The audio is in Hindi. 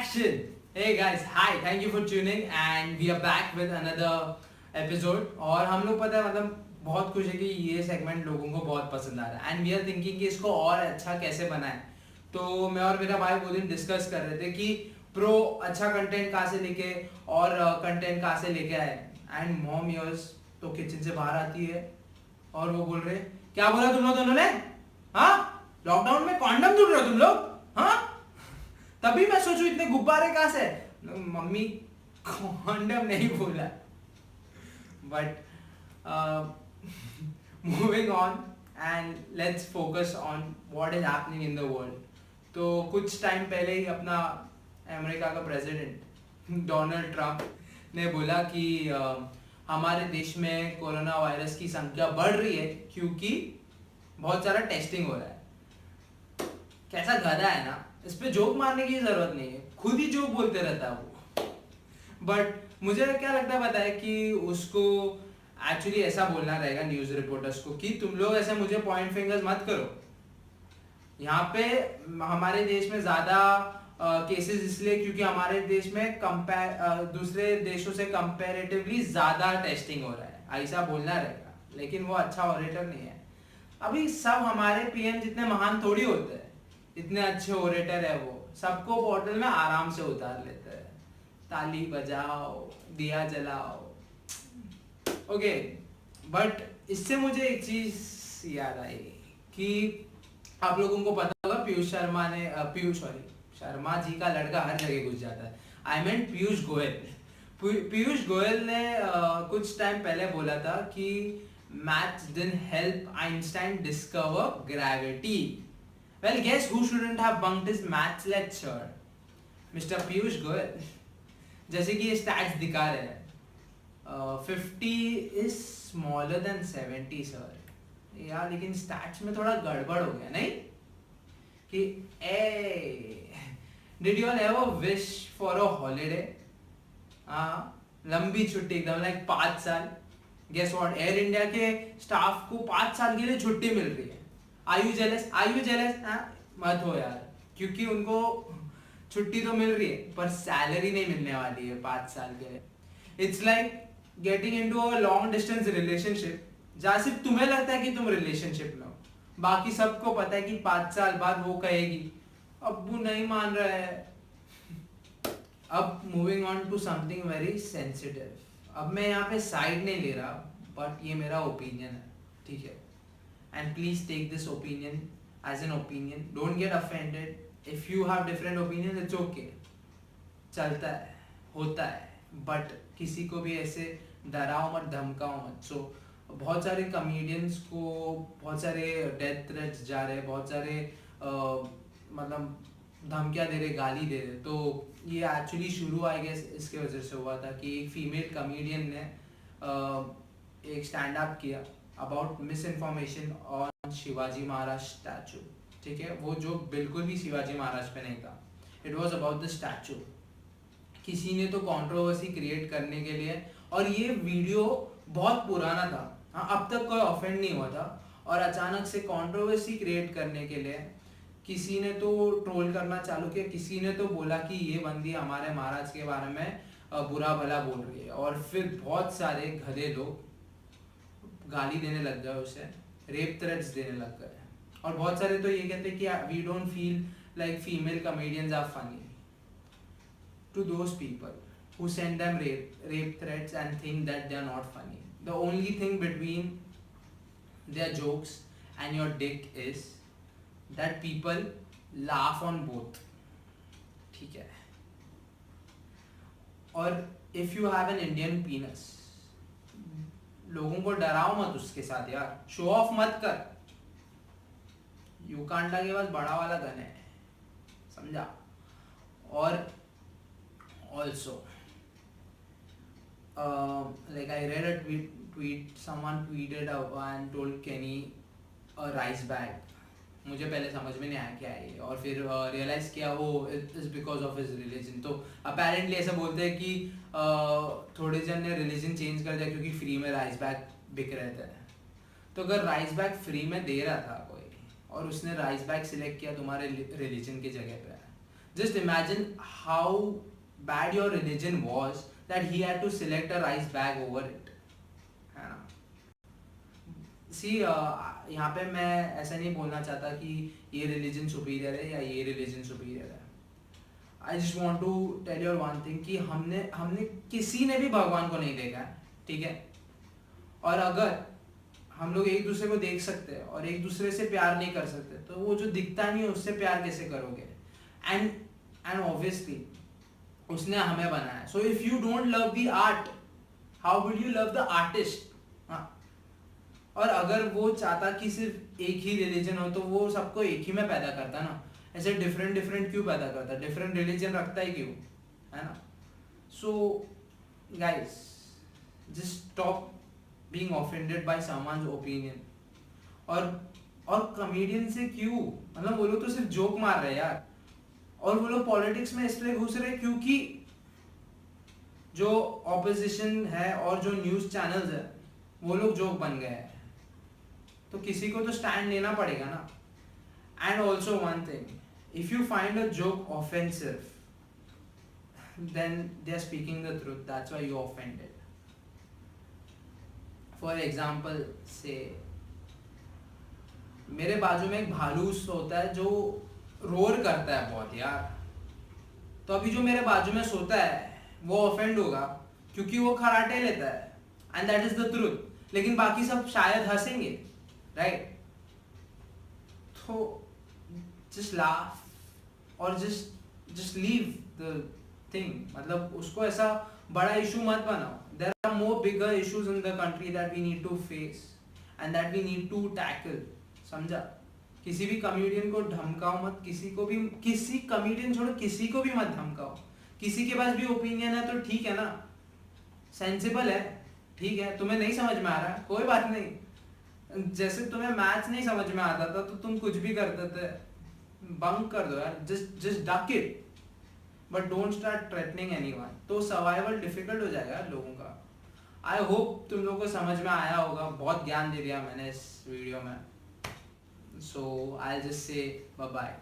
Action! Hey guys, hi, thank you for tuning and we are back with another episode. और हम लोग पता है मतलब बहुत खुश है कि ये सेगमेंट लोगों को बहुत पसंद आ रहा है एंड वी आर थिंकिंग कि इसको और अच्छा कैसे बनाएं. तो मैं और मेरा भाई वो दिन डिस्कस कर रहे थे कि प्रो अच्छा कंटेंट कहाँ से लेके और कंटेंट कहाँ से लेके आए. एंड मॉम योर्स तो किचन से बाहर आती है और वो बोल रहे क्या बोला तुम लोग दोनों ने. हाँ, लॉकडाउन में कॉन्डम ढूंढ रहे हो तुम लोग. हाँ, तभी मैं सोचू इतने गुब्बारे कहाँ से. मम्मी कॉन्डम नहीं बोला. But moving on and let's focus on what is happening in the world. तो कुछ टाइम पहले ही अपना अमेरिका का प्रेसिडेंट डोनाल्ड ट्रंप ने बोला कि हमारे देश में कोरोना वायरस की संख्या बढ़ रही है क्योंकि बहुत सारा टेस्टिंग हो रहा है. कैसा गधा है ना, इस पे जोक मारने की जरूरत नहीं है, खुद ही जोक बोलते रहता है वो. बट मुझे क्या लगता है पता है कि उसको एक्चुअली ऐसा बोलना रहेगा न्यूज रिपोर्टर्स को कि तुम लोग ऐसे मुझे पॉइंट फिंगर्स मत करो. यहाँ पे हमारे देश में ज्यादा केसेस इसलिए क्योंकि हमारे देश में दूसरे देशों से कंपैरेटिवली ज्यादा टेस्टिंग हो रहा है, ऐसा बोलना रहेगा. लेकिन वो अच्छा ऑरेटर नहीं है. अभी सब हमारे पीएम जितने महान थोड़ी होते हैं, इतने अच्छे ओरेटर है वो. सबको बॉटल में आराम से उतार लेते हैं. ताली बजाओ, दिया जलाओ. ओके, बट इससे मुझे एक चीज याद आई कि आप लोगों को पता होगा पीयूष शर्मा जी का लड़का हर जगह घुस जाता है. I mean Piyush Goyal. पीयूष गोयल ने कुछ टाइम पहले बोला था कि maths didn't help Einstein discover gravity. Well, guess who shouldn't have bunked his maths lecture? Mr. Piyush Goyal. जैसे कि ये stats दिखा रहे हैं, 50 is smaller than 70 sir. यार लेकिन stats में थोड़ा गड़बड़ हो गया नहीं कि did you all ever wish for a holiday? लंबी छुट्टी एकदम लाइक 5 साल. गेस व्हाट, एयर इंडिया के स्टाफ को 5 साल के लिए छुट्टी मिल रही है. Are you jealous? मत हो यार, क्योंकि उनको छुट्टी तो मिल रही है पर सैलरी नहीं मिलने वाली है 5 साल के लिए. It's like getting into a long distance relationship जहाँ सिर्फ तुम्हें लगता है कि तुम रिलेशनशिप में हो, बाकी सबको पता है कि 5 साल बाद वो कहेगी अब्बू नहीं मान रहा है. अब moving on to something very sensitive. अब मैं यहाँ पे साइड नहीं ले रहा, बट ये मेरा ओपिनियन है, ठीक है. And please take this opinion as an opinion, don't get offended. If you have different opinion it's okay, चलता है, होता है. बट किसी को भी ऐसे डराओ मत, धमकाओ मत. सो बहुत सारे कॉमेडियंस को बहुत सारे डेथ थ्रेट्स जा रहे, बहुत सारे मतलब धमकियाँ दे रहे, गाली दे रहे. तो ये एक्चुअली शुरू आई गेस इसके वजह से हुआ था कि एक फीमेल कॉमेडियन ने एक स्टैंड अप किया about miss information on Shivaji Maharaj statue. ठीक है, वो जो बिल्कुल भी शिवाजी महाराज पे नहीं था. It was about the statue. किसी ने तो कंट्रोवर्सी क्रिएट करने के लिए, और ये वीडियो बहुत पुराना था, हाँ, अब तक कोई ऑफेंड नहीं हुआ था, और अचानक से कंट्रोवर्सी क्रिएट करने के लिए किसी ने तो ट्रोल करना चालू किया. किसी ने तो बोला कि ये बंदी हमारे महाराज के बारे में बुरा भला बोल रही है, और फिर बहुत सारे गधे लोग गाली देने लग गए उसे, रेप थ्रेट्स देने लग गए. और बहुत सारे तो ये कहते हैं कि we don't feel like female comedians are funny. To those people who send them rape threats and think that they are not funny, the only thing between their jokes and your dick is that people laugh on both. ठीक है. और if you have an Indian penis, लोगों को डराओ मत उसके साथ यार, शो ऑफ मत कर. युकांडा के पास बड़ा वाला गन है, समझा. और also like I read a tweet someone tweeted and told Kenny a rice bag. मुझे पहले समझ में नहीं आया क्या है ये, और फिर रियलाइज किया वो is because of his religion. तो अपेरेंटली ऐसा बोलते हैं कि थोड़े जन ने रिलीजन चेंज कर दिया क्योंकि फ्री में राइस बैग बिक रहे थे. तो अगर राइस बैग फ्री में दे रहा था कोई और उसने राइस बैग सिलेक्ट किया तुम्हारे रिलीजन की जगह पे, Just imagine how bad your religion was that he had to select a rice bag over it, है ना? सी यहाँ पे मैं ऐसा नहीं बोलना चाहता कि ये रिलीजन सुपीरियर है या ये रिलीजन सुपीरियर है. I just want to tell you one thing कि हमने किसी ने भी भगवान को नहीं देखा है, ठीक है? और अगर हम लोग एक दूसरे को देख सकते हैं और एक दूसरे से प्यार नहीं कर सकते तो वो जो दिखता नहीं है उससे प्यार कैसे करोगे? एंड ऑब्वियसली उसने हमें बनाया. So if you don't love the art, how will you love the artist? और अगर वो चाहता कि सिर्फ एक ही रिलीजन हो तो वो सबको एक ही में पैदा करता ना. ऐसे डिफरेंट क्यों पैदा करता? डिफरेंट रिलीजन रखता है क्यों, है ना? So guys, just stop being offended by someone's opinion. और कॉमेडियन से क्यों, मतलब वो लोग तो सिर्फ जोक मार रहे हैं यार. और वो लोग पॉलिटिक्स में इसलिए घुस रहे क्योंकि जो ऑपोजिशन है और जो न्यूज चैनल्स है वो लोग जोक बन गए हैं. तो किसी को तो स्टैंड लेना पड़ेगा ना. And also one thing, if you find a joke offensive then they are speaking the truth, that's why you offended. For example, say मेरे बाजू में एक भालू सोता है जो रोर करता है बहुत यार. तो अभी जो मेरे बाजू में सोता है वो ऑफेंड होगा क्योंकि वो खराटे लेता है, and that is the truth. लेकिन बाकी सब शायद हंसेंगे, राइट? तो जस्ट लाफ और जस्ट लीव द थिंग. मतलब उसको ऐसा बड़ा इशू मत बनाओ. There are more bigger issues in the country that we need to face and that we need to tackle. समझा? किसी भी कॉमेडियन को धमकाओ मत. किसी कॉमेडियन छोड़ो, किसी को भी मत धमकाओ. किसी के पास भी ओपिनियन है तो ठीक है ना, सेंसिबल है, ठीक है. तुम्हें नहीं समझ में आ रहा है, कोई बात नहीं. जैसे तुम्हें मैथ्स नहीं समझ में आता था तो तुम कुछ भी करते थे. बंक कर दो यार, just duck it, but don't start threatening anyone. तो सर्वाइवल डिफिकल्ट हो जाएगा लोगों का. आई होप तुम लोगों को समझ में आया होगा. बहुत ज्ञान दे दिया मैंने इस वीडियो में. So I just say bye bye.